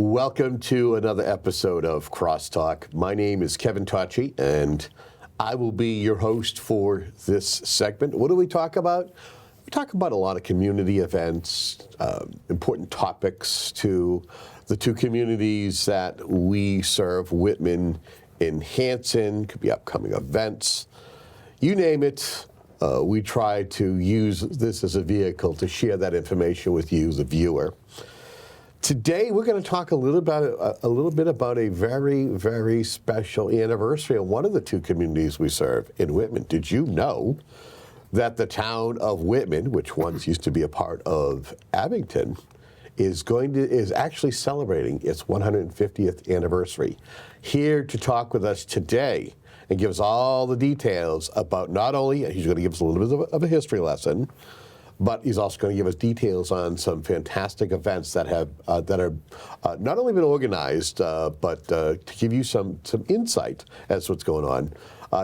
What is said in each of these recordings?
Welcome to another episode of CrossTalk. My name is Kevin Tocci, and I will be your host for this segment. What do we talk about? We talk about a lot of community events, important topics to the two communities that we serve, Whitman and Hanson. Could be upcoming events. You name it. We try to use this as a vehicle to share that information with you, the viewer. Today, we're going to talk a little bit about a very, very special anniversary of one of the two communities we serve in Whitman. Did you know that the town of Whitman, which once used to be a part of Abington, is actually celebrating its 150th anniversary? Here to talk with us today and give us all the details about not only, he's going to give us a little bit of a history lesson, but he's also going to give us details on some fantastic events that are not only been organized, but to give you some insight as to what's going on.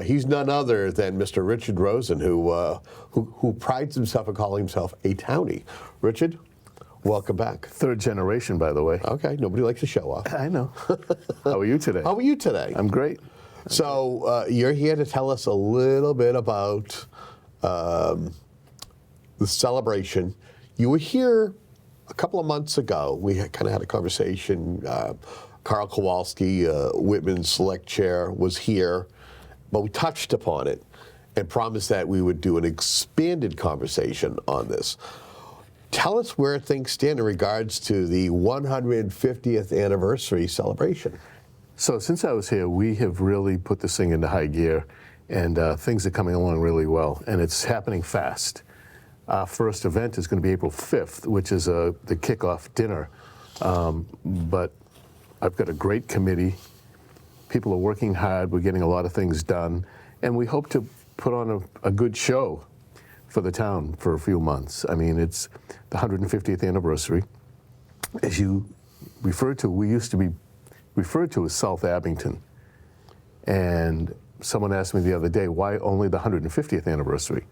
He's none other than Mr. Richard Rosen, who prides himself in calling himself a townie. Richard, welcome back. Third generation, by the way. Okay, nobody likes to show off. I know. How are you today? How are you today? I'm great. So you're here to tell us a little bit about the celebration. You were here a couple of months ago. We kind of had a conversation. Carl Kowalski, Whitman's select chair, was here, but we touched upon it and promised that we would do an expanded conversation on this. Tell us where things stand in regards to the 150th anniversary celebration. So since I was here, we have really put this thing into high gear, and things are coming along really well, and it's happening fast. Our first event is going to be April 5th, which is the kickoff dinner. But I've got a great committee. People are working hard. We're getting a lot of things done. And we hope to put on a good show for the town for a few months. I mean, it's the 150th anniversary. As you referred to, we used to be referred to as South Abington. And someone asked me the other day, why only the 150th anniversary?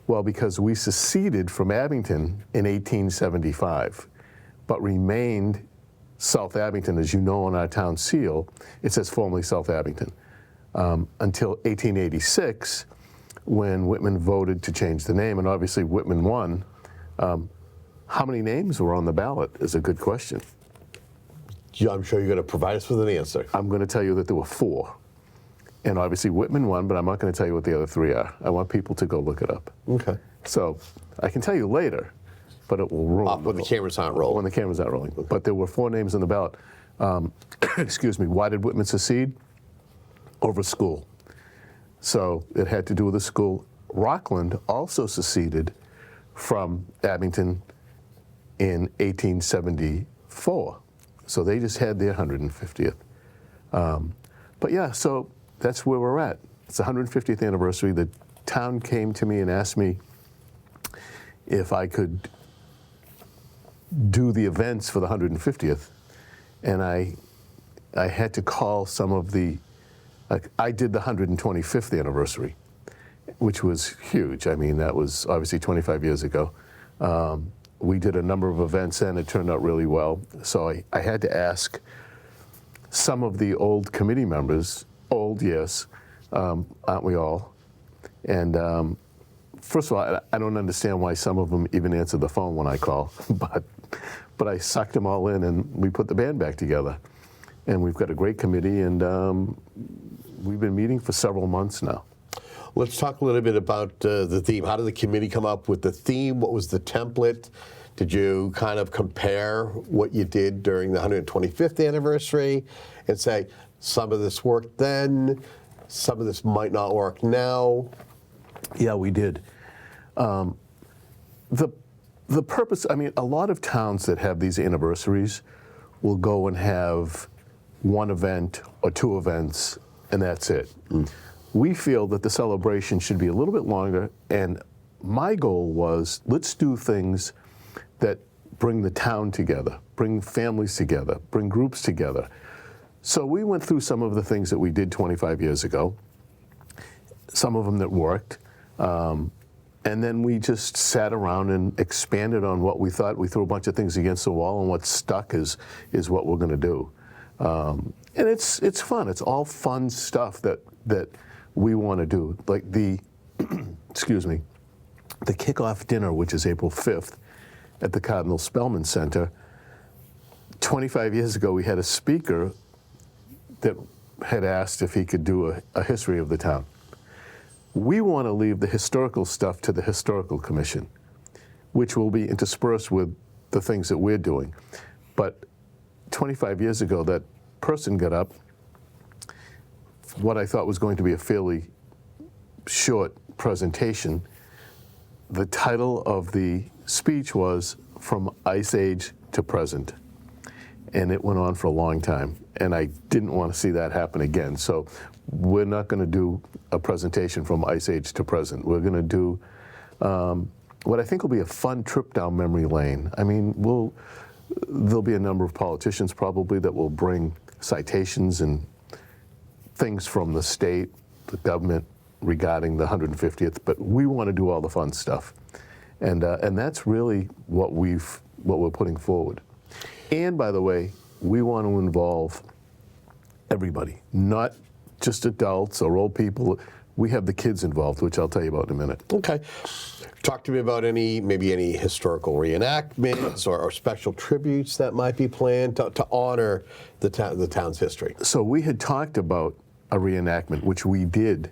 Well, because we seceded from Abington in 1875, but remained South Abington. As you know, on our town seal, it says formerly South Abington, until 1886, when Whitman voted to change the name, and obviously Whitman won. How many names were on the ballot is a good question. I'm sure you're going to provide us with an answer. I'm going to tell you that there were 4. And obviously Whitman won, but I'm not going to tell you what the other 3 are. I want people to go look it up. Okay. So I can tell you later, but it will roll. When the cameras aren't rolling. When the cameras aren't rolling. Okay. But there were 4 names on the ballot. Excuse me. Why did Whitman secede? Over school. So it had to do with the school. Rockland also seceded from Abington in 1874. So they just had their 150th. But yeah, so that's where we're at. It's the 150th anniversary. The town came to me and asked me if I could do the events for the 150th. And I had to call some of the, I did the 125th anniversary, which was huge. I mean, that was obviously 25 years ago. We did a number of events and it turned out really well. So I had to ask some of the old committee members, old, yes, aren't we all? And first of all, I don't understand why some of them even answer the phone when I call, but I sucked them all in and we put the band back together. And we've got a great committee, and we've been meeting for several months now. Let's talk a little bit about the theme. How did the committee come up with the theme? What was the template? Did you kind of compare what you did during the 125th anniversary and say, some of this worked then, some of this might not work now? Yeah, we did. The purpose, I mean, a lot of towns that have these anniversaries will go and have one event or 2 events, and that's it. We feel that the celebration should be a little bit longer, and my goal was, let's do things that bring the town together, bring families together, bring groups together. So we went through some of the things that we did 25 years ago, some of them that worked. And then we just sat around and expanded on what we thought. We threw a bunch of things against the wall, and what stuck is what we're going to do. And it's fun. It's all fun stuff that we want to do. Like the, excuse me, the kickoff dinner, which is April 5th at the Cardinal Spellman Center. 25 years ago, we had a speaker that had asked if he could do a history of the town. We want to leave the historical stuff to the Historical Commission, which will be interspersed with the things that we're doing. But 25 years ago, that person got up, what I thought was going to be a fairly short presentation. The title of the speech was From Ice Age to Present. And it went on for a long time. And I didn't want to see that happen again. So we're not going to do a presentation from Ice Age to present. We're going to do what I think will be a fun trip down memory lane. I mean, there'll be a number of politicians probably that will bring citations and things from the state, the government regarding the 150th, but we want to do all the fun stuff. And that's really what we're putting forward. And by the way, we want to involve everybody, not just adults or old people. We have the kids involved, which I'll tell you about in a minute. Okay. Talk to me about maybe any historical reenactments or special tributes that might be planned to honor the town's history. So we had talked about a reenactment, which we did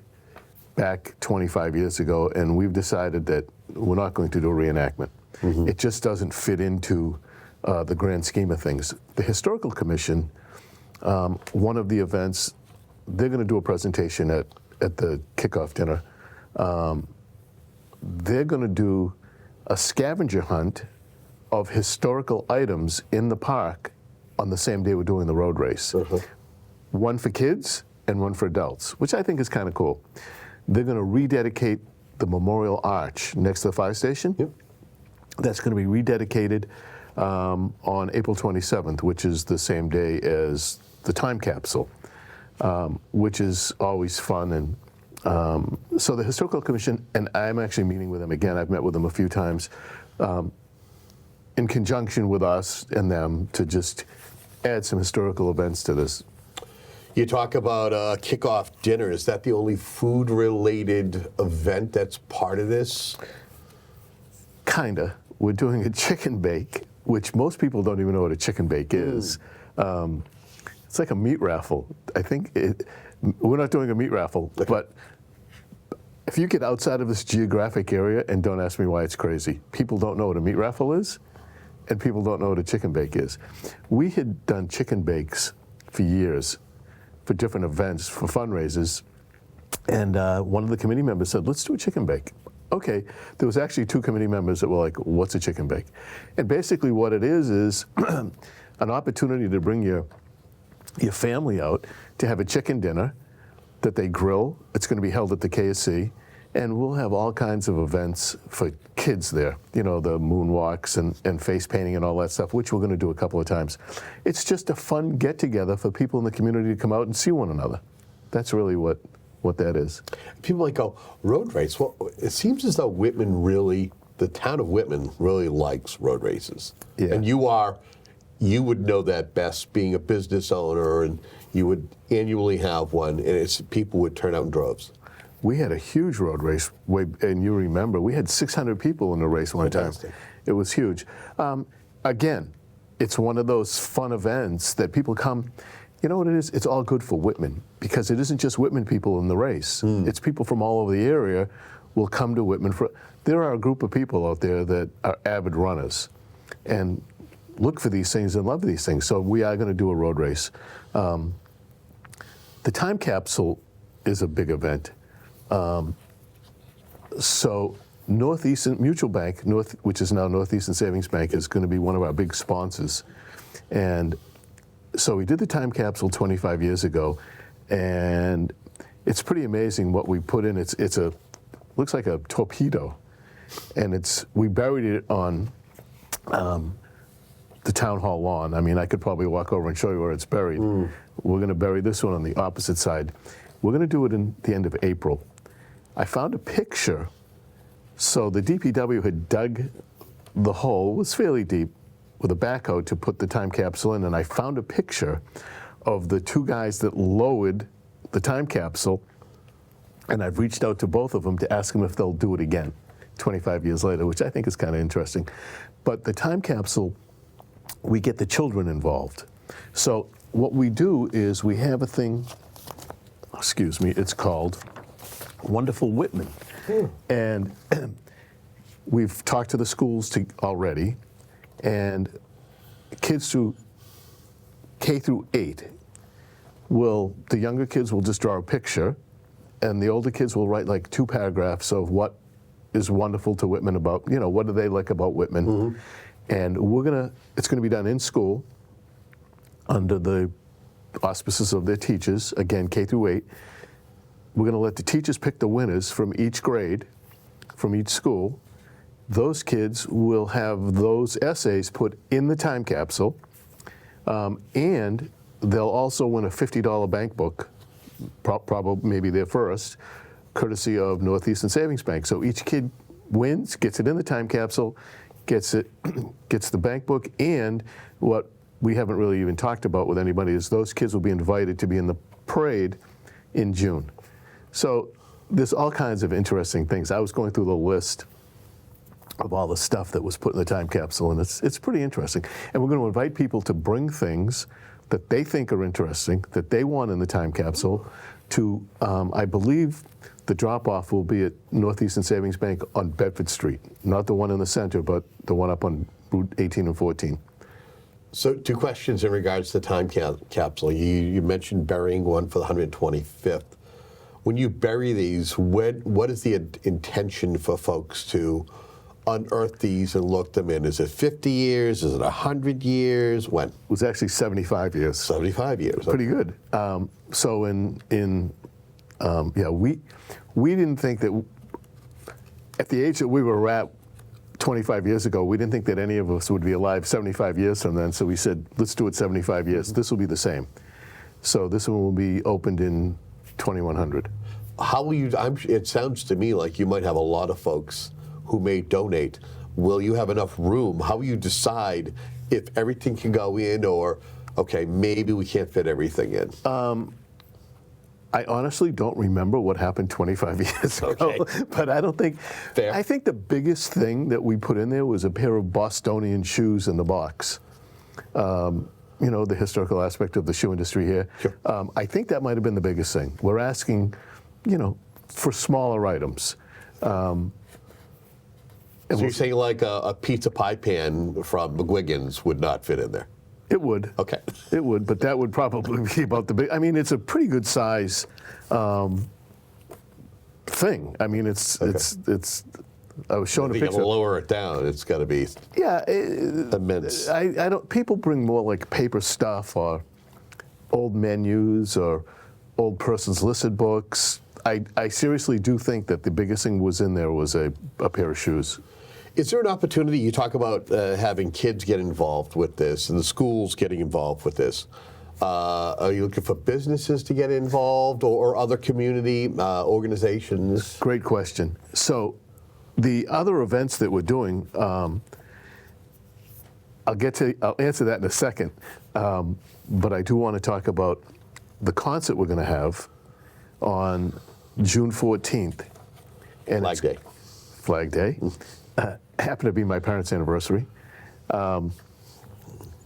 back 25 years ago, and we've decided that we're not going to do a reenactment. Mm-hmm. It just doesn't fit into the grand scheme of things. The Historical Commission, one of the events, they're going to do a presentation at the kickoff dinner. They're going to do a scavenger hunt of historical items in the park on the same day we're doing the road race. Uh-huh. One for kids and one for adults, which I think is kind of cool. They're going to rededicate the Memorial Arch next to the fire station. Yep. That's going to be rededicated on April 27th, which is the same day as the time capsule, which is always fun. And so the Historical Commission, and I'm actually meeting with them again. I've met with them a few times in conjunction with us and them to just add some historical events to this. You talk about kickoff dinner. Is that the only food-related event that's part of this? Kinda. We're doing a chicken bake, which most people don't even know what a chicken bake is. It's like a meat raffle. I think we're not doing a meat raffle, okay. But if you get outside of this geographic area, and don't ask me why it's crazy, people don't know what a meat raffle is, and people don't know what a chicken bake is. We had done chicken bakes for years, for different events, for fundraisers, and one of the committee members said, let's do a chicken bake. Okay, there was actually two committee members that were like, what's a chicken bake? And basically what it is an opportunity to bring your family out to have a chicken dinner that they grill. It's going to be held at the KSC, and we'll have all kinds of events for kids there. You know, the moonwalks and face painting and all that stuff, which we're going to do a couple of times. It's just a fun get-together for people in the community to come out and see one another. That's really what that is. People might go, road race. Well, it seems as though the town of Whitman really likes road races. Yeah. And you would know that best, being a business owner, and you would annually have one, and people would turn out in droves. We had a huge road race, and you remember, we had 600 people in the race one time. It was huge. Again, it's one of those fun events that people come. You know what it is? It's all good for Whitman, because it isn't just Whitman people in the race. It's people from all over the area will come to Whitman. There are a group of people out there that are avid runners and look for these things and love these things. So we are going to do a road race. The time capsule is a big event. So Northeastern Mutual Bank, which is now Northeastern Savings Bank, is going to be one of our big sponsors. And so we did the time capsule 25 years ago, and it's pretty amazing what we put in. Looks like a torpedo, and we buried it on the town hall lawn. I mean, I could probably walk over and show you where it's buried. We're going to bury this one on the opposite side. We're going to do it in the end of April. I found a picture So the DPW had dug the hole, was fairly deep, with a backhoe to put the time capsule in, and I found a picture of the two guys that lowered the time capsule, and I've reached out to both of them to ask them if they'll do it again 25 years later, which I think is kind of interesting. But the time capsule, we get the children involved. So what we do is we have a thing, excuse me, it's called Wonderful Whitman. And we've talked to the schools already, and kids through K through 8 the younger kids will just draw a picture, and the older kids will write like 2 paragraphs of what is wonderful to Whitman about, what do they like about Whitman. Mm-hmm. And it's gonna be done in school under the auspices of their teachers, again, K through 8. We're gonna let the teachers pick the winners from each grade, from each school. Those kids will have those essays put in the time capsule, and they'll also win a $50 bank book, probably maybe their first, courtesy of Northeastern Savings Bank. So each kid wins, gets it in the time capsule, gets the bank book, and what we haven't really even talked about with anybody is those kids will be invited to be in the parade in June. So there's all kinds of interesting things. I was going through the list of all the stuff that was put in the time capsule, and it's pretty interesting. And we're going to invite people to bring things that they think are interesting, that they want in the time capsule, to, I believe the drop-off will be at Northeastern Savings Bank on Bedford Street, not the one in the center, but the one up on Route 18 and 14. So 2 questions in regards to the time capsule. You mentioned burying one for the 125th. When you bury these, what is the intention for folks to unearth these and look them in? Is it 50 years? Is it 100 years? When? It was actually 75 years. 75 years. Pretty good. So we didn't think that, at the age that we were at 25 years ago, we didn't think that any of us would be alive 75 years from then, so we said, let's do it 75 years. Mm-hmm. This will be the same. So this one will be opened in 2100. How will you, it sounds to me like you might have a lot of folks who may donate. Will you have enough room? How will you decide if everything can go in, or, okay, maybe we can't fit everything in? I honestly don't remember what happened 25 years ago, okay. But I don't think, Fair. I think the biggest thing that we put in there was a pair of Bostonian shoes in the box. The historical aspect of the shoe industry here. Sure. I think that might have been the biggest thing. We're asking, for smaller items. So you're saying like a pizza pie pan from McGuigan's would not fit in there? It would. Okay. It would, but that would probably be about the big. I mean, it's a pretty good size thing. I mean, it's. I was showing a picture. You gotta lower it down. It's got to be. Yeah. Immense. I don't. People bring more like paper stuff or old menus or old person's listed books. I seriously do think that the biggest thing was in there was a pair of shoes. Is there an opportunity, you talk about having kids get involved with this and the schools getting involved with this. Are you looking for businesses to get involved or other community organizations? Great question. So the other events that we're doing, I'll answer that in a second. But I do want to talk about the concert we're going to have on June 14th. And Flag Day. Flag Day. Happened to be my parents' anniversary. We're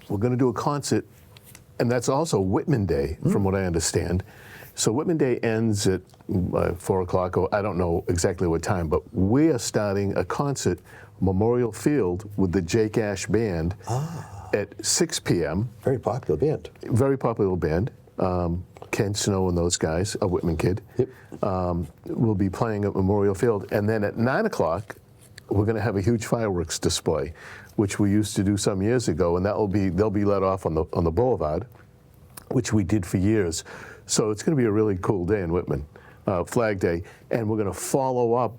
going to do a concert, and that's also Whitman Day, from what I understand. So Whitman Day ends at 4 o'clock, or I don't know exactly what time, but we are starting a concert, Memorial Field, with the Jake Ash Band at 6 p.m. Very popular band. Very popular band. Ken Snow and those guys, a Whitman kid, Yep. will be playing at Memorial Field. And then at 9 o'clock, we're going to have a huge fireworks display, which we used to do some years ago, and they'll be let off on the boulevard, which we did for years. So it's going to be a really cool day in Whitman, Flag Day, and we're going to follow up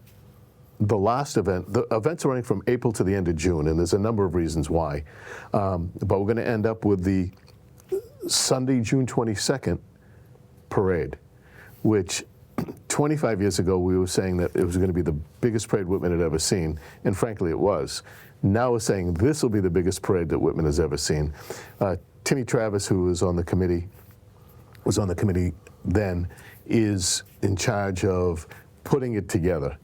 the last event. The events are running from April to the end of June, and there's a number of reasons why. But we're going to end up with the Sunday, June 22nd parade, which 25 years ago, we were saying that it was going to be the biggest parade Whitman had ever seen, and frankly, it was. Now we're saying this will be the biggest parade that Whitman has ever seen. Timmy Travis, who was on the committee then, is in charge of putting it together.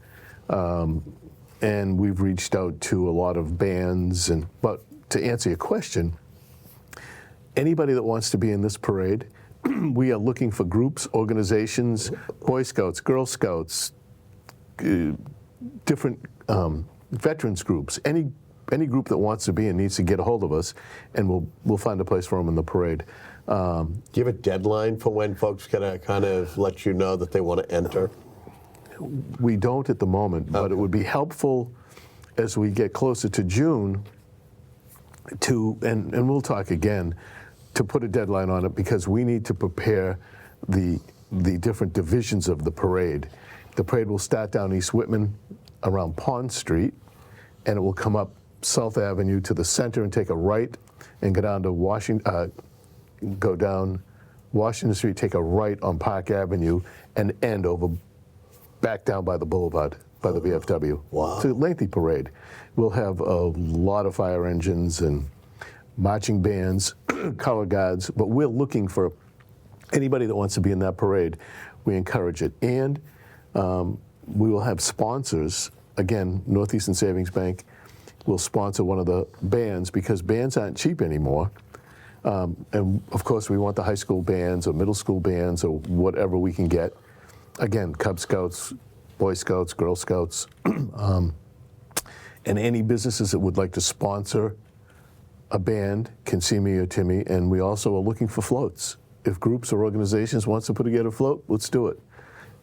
And we've reached out to a lot of bands, but to answer your question, anybody that wants to be in this parade, we are looking for groups, organizations, Boy Scouts, Girl Scouts, different veterans groups, any group that wants to be and needs to get a hold of us, and we'll find a place for them in the parade. Do you have a deadline for when folks can kind of let you know that they want to enter? We don't at the moment, but it would be helpful as we get closer to June to, and we'll talk again, to put a deadline on it, because we need to prepare the different divisions of the parade. The parade will start down East Whitman around Pond Street, and it will come up South Avenue to the center and take a right and go down to Washington Street, take a right on Park Avenue, and end over back down by the boulevard, by the VFW. Wow. It's a lengthy parade. We'll have a lot of fire engines and marching bands, color guards, but we're looking for anybody that wants to be in that parade. We encourage it. And we will have sponsors. Again, Northeastern Savings Bank will sponsor one of the bands, because bands aren't cheap anymore. And of course, we want the high school bands or middle school bands or whatever we can get. Again, Cub Scouts, Boy Scouts, Girl Scouts, and any businesses that would like to sponsor a band can see me or Timmy. And we also are looking for floats. If groups or organizations wants to put together a float, let's do it.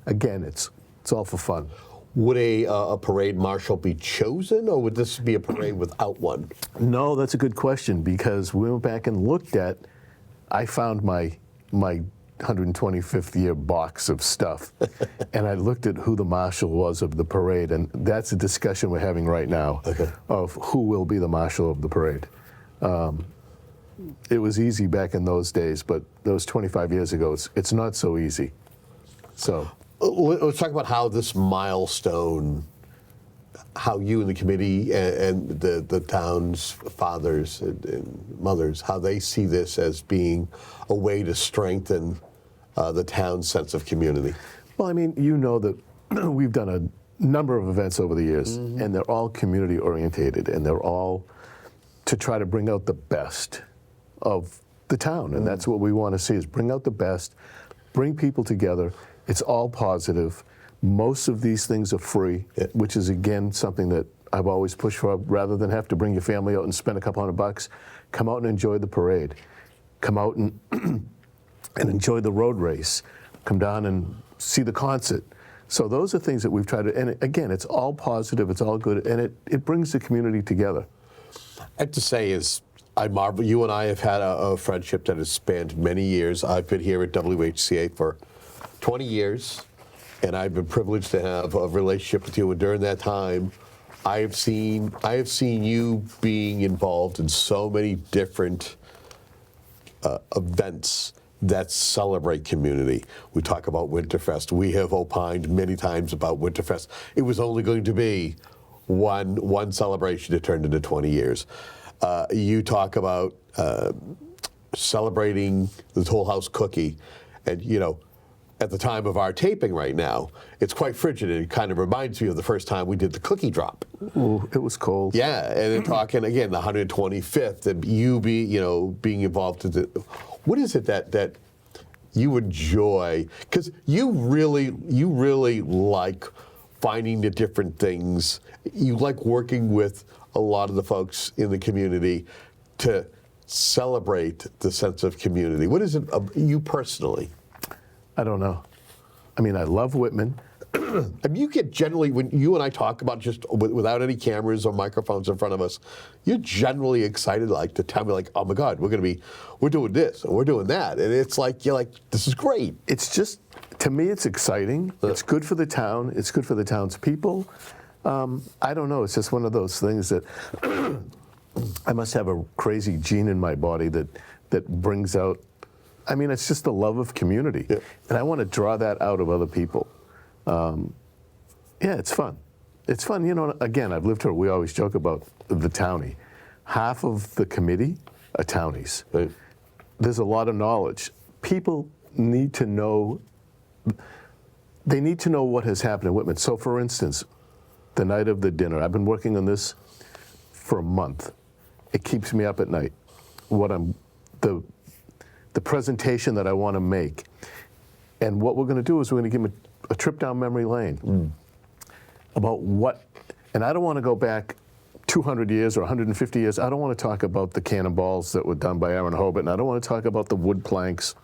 Again, it's all for fun. Would a parade marshal be chosen, or would this be a parade without one? No, that's a good question, because we went back and looked at, I found my 125th year box of stuff, and I looked at who the marshal was of the parade, and that's a discussion we're having right now, of who will be the marshal of the parade. It was easy back in those days, but that was 25 years ago. It's not so easy. So let's talk about how this milestone, how you and the committee and the town's fathers and mothers, how they see this as being a way to strengthen the town's sense of community. Well, I mean, you know that we've done a number of events over the years, and they're all community orientated, and they're all to try to bring out the best of the town. And that's what we want to see, is bring out the best, bring people together. It's all positive. Most of these things are free, which is, again, something that I've always pushed for. Rather than have to bring your family out and spend a couple $100, come out and enjoy the parade. Come out and enjoy the road race. Come down and see the concert. So those are things that we've tried to, and again, it's all positive, it's all good, and it brings the community together. I have to say is, I marvel, you and I have had a friendship that has spanned many years. I've been here at WHCA for 20 years, and I've been privileged to have a relationship with you. And during that time, I have seen you being involved in so many different events that celebrate community. We talk about Winterfest. We have opined many times about Winterfest. It was only going to be one celebration. It turned into 20 years. You talk about celebrating the Toll House cookie, and at the time of our taping right now, it's quite frigid. It kind of reminds me of the first time we did the cookie drop. Ooh, it was cold. Yeah, and then talking again, the 125th, and you being involved in it. What is it that you enjoy? Because you really like finding the different things. You like working with a lot of the folks in the community to celebrate the sense of community. What is it you personally? I don't know. I mean, I love Whitman. I mean, you get generally, when you and I talk about just without any cameras or microphones in front of us, you're generally excited, like to tell me, like, oh my God, we're doing this and we're doing that, and it's like you're like, this is great. It's just, to me, it's exciting. It's good for the town. It's good for the town's people. I don't know. It's just one of those things that I must have a crazy gene in my body that brings out. I mean, it's just the love of community, and I want to draw that out of other people. Yeah, it's fun. It's fun. You know, again, I've lived here. We always joke about the townie. Half of the committee are townies. Right. There's a lot of knowledge. People need to know, they need to know what has happened in Whitman. So for instance, the night of the dinner, I've been working on this for a month. It keeps me up at night. The presentation that I want to make. And what we're going to do is we're going to give them a trip down memory lane about what, and I don't want to go back 200 years or 150 years. I don't want to talk about the cannonballs that were done by Aaron Hobart, and I don't want to talk about the wood planks.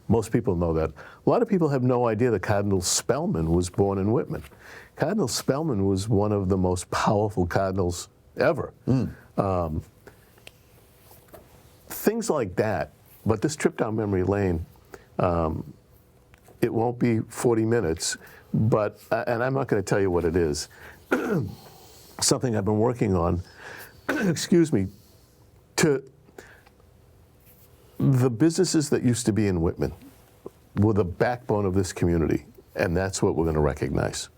Most people know that. A lot of people have no idea that Cardinal Spellman was born in Whitman. Cardinal Spellman was one of the most powerful cardinals ever. Things like that. But this trip down memory lane, it won't be 40 minutes, but, and I'm not going to tell you what it is. Something I've been working on, excuse me, to the businesses that used to be in Whitman were the backbone of this community, and that's what we're going to recognize.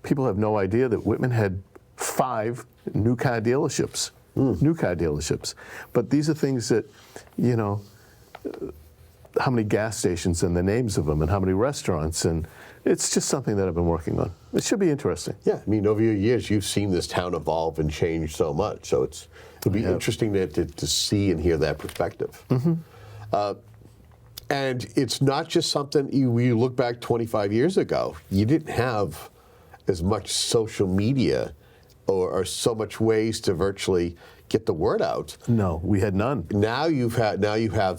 People have no idea that Whitman had 5 new car dealerships, But these are things that, you know, how many gas stations and the names of them and how many restaurants, and it's just something that I've been working on. It should be interesting. Yeah, I mean, over your years, you've seen this town evolve and change so much, so it'll be interesting to see and hear that perspective. And it's not just something, you look back 25 years ago, you didn't have as much social media or so much ways to virtually get the word out. No, we had none. Now you have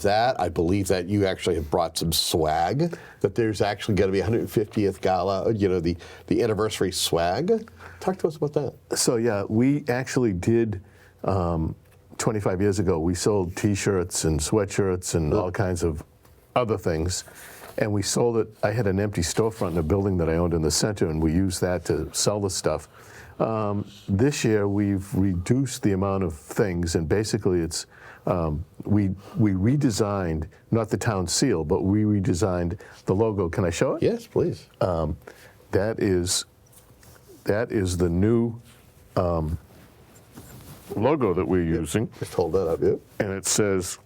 that. I believe that you actually have brought some swag. That there's actually going to be a 150th gala. You know, the anniversary swag. Talk to us about that. So yeah, we actually did. 25 years ago, we sold T-shirts and sweatshirts and all kinds of other things, and we sold it. I had an empty storefront in a building that I owned in the center, and we used that to sell the stuff. This year, we've reduced the amount of things, and basically it's, we redesigned, not the town seal, but we redesigned the logo. Can I show it? Yes, please. That is the new logo that we're using. Just hold that up, yeah. And it says,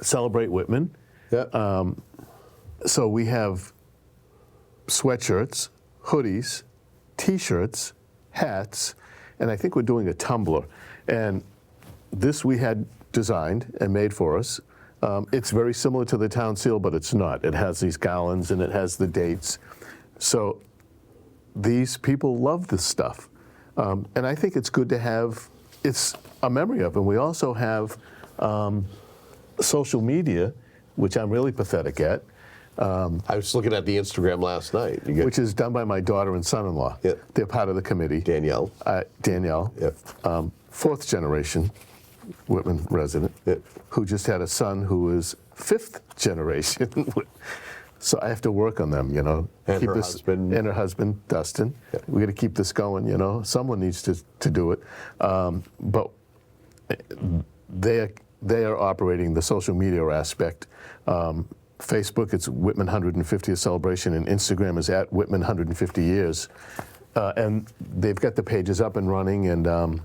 Celebrate Whitman. Yeah. So we have sweatshirts, hoodies, T-shirts, hats, and I think we're doing a tumbler. And this we had designed and made for us. It's very similar to the town seal, but it's not. It has these garlands and it has the dates. So these people love this stuff. And I think it's good to have, it's a memory of. And we also have social media, which I'm really pathetic at. I was looking at the Instagram last night. Which is done by my daughter and son-in-law. Yep. They're part of the committee. Danielle. Danielle. Yep. 4th generation Whitman resident, Yep. who just had a son who is 5th generation. So I have to work on them, you know. And her husband. And her husband, Dustin. Yep. We got to keep this going, you know. Someone needs to do it. But they are operating the social media aspect. Facebook, it's Whitman 150th celebration, and Instagram is at Whitman 150 years. And they've got the pages up and running, and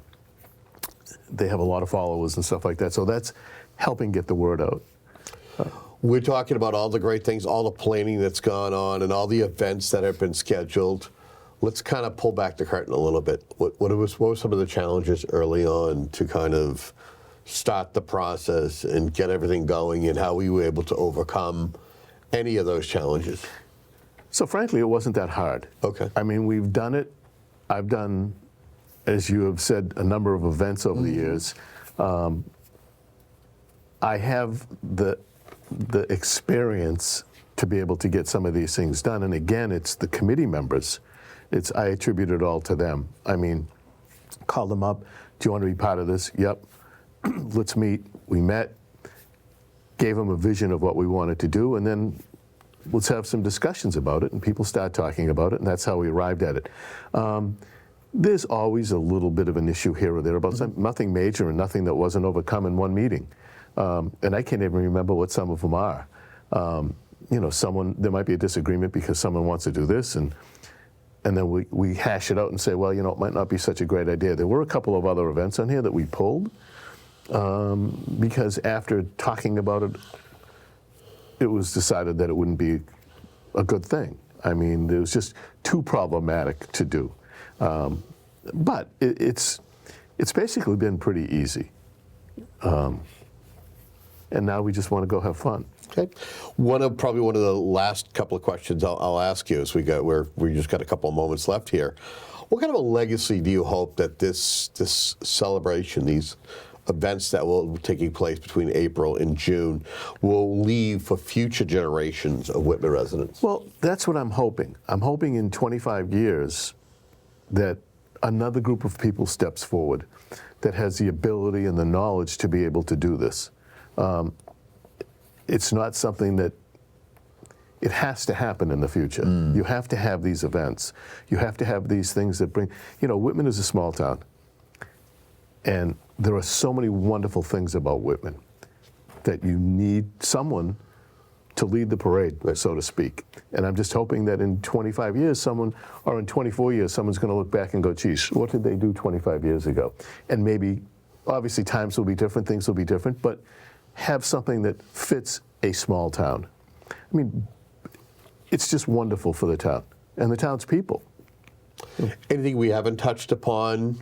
they have a lot of followers and stuff like that. So that's helping get the word out. We're talking about all the great things, all the planning that's gone on, and all the events that have been scheduled. Let's kind of pull back the curtain a little bit. What were some of the challenges early on to kind of start the process and get everything going, and how we were able to overcome any of those challenges? So frankly, it wasn't that hard. Okay. I mean, we've done it. I've done, as you have said, a number of events over the years. I have the experience to be able to get some of these things done. And again, it's the committee members. I attribute it all to them. I mean, call them up. Do you want to be part of this? Yep. Let's meet. We met, gave them a vision of what we wanted to do, and then let's have some discussions about it, and people start talking about it, and that's how we arrived at it. There's always a little bit of an issue here or there about nothing major and nothing that wasn't overcome in one meeting. And I can't even remember what some of them are. there might be a disagreement because someone wants to do this, and then we hash it out and say, well, it might not be such a great idea. There were a couple of other events on here that we pulled because after talking about it, it was decided that it wouldn't be a good thing. I mean, it was just too problematic to do. But it's basically been pretty easy. And now we just want to go have fun. Okay. Probably one of the last couple of questions I'll ask you as we just got a couple of moments left here. What kind of a legacy do you hope that this celebration, these events that will be taking place between April and June, will leave for future generations of Whitman residents? Well, that's what I'm hoping. I'm hoping in 25 years that another group of people steps forward that has the ability and the knowledge to be able to do this. It's not something that it has to happen in the future. You have to have these events. You have to have these things that bring, Whitman is a small town. And there are so many wonderful things about Whitman that you need someone to lead the parade, so to speak. And I'm just hoping that in 25 years, or in 24 years, someone's going to look back and go, geez, what did they do 25 years ago? And maybe, obviously, times will be different, things will be different, but have something that fits a small town. I mean, it's just wonderful for the town and the town's people. Anything we haven't touched upon,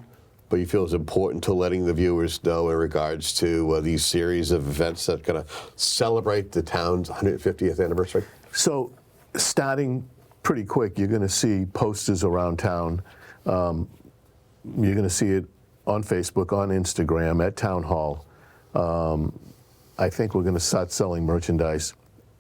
but you feel is important to letting the viewers know in regards to these series of events that are going to celebrate the town's 150th anniversary? So, starting pretty quick, you're going to see posters around town. You're going to see it on Facebook, on Instagram, at Town Hall. I think we're going to start selling merchandise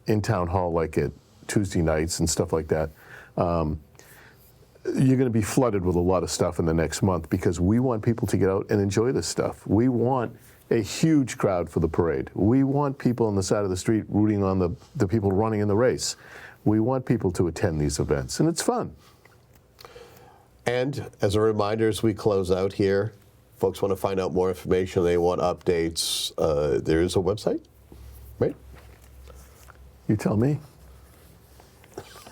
in Town Hall, like at Tuesday nights and stuff like that. You're going to be flooded with a lot of stuff in the next month because we want people to get out and enjoy this stuff. We want a huge crowd for the parade. We want people on the side of the street rooting on the people running in the race. We want people to attend these events, and it's fun. And as a reminder, as we close out here, folks want to find out more information, they want updates, there is a website, right? You tell me.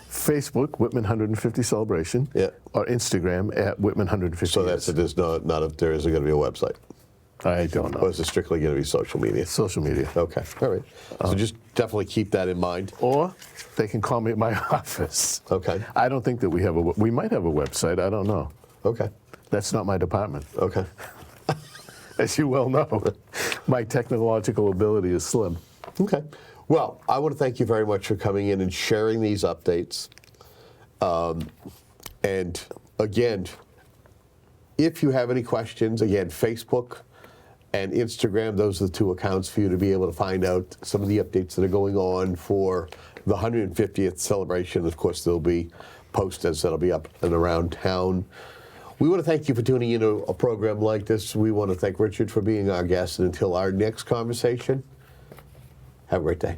Facebook, Whitman 150 Celebration, Yeah. or Instagram at Whitman 150. So there isn't going to be a website? I don't know. Or is it strictly going to be social media? Social media. Okay, all right. So just definitely keep that in mind. Or they can call me at my office. Okay. I don't think that we might have a website, I don't know. Okay. That's not my department. Okay. As you well know, my technological ability is slim. Okay. Well, I want to thank you very much for coming in and sharing these updates. And again, if you have any questions, again, Facebook and Instagram, those are the two accounts for you to be able to find out some of the updates that are going on for the 150th celebration. Of course, there'll be posters that'll be up and around town. We want to thank you for tuning into a program like this. We want to thank Richard for being our guest. And until our next conversation, have a great day.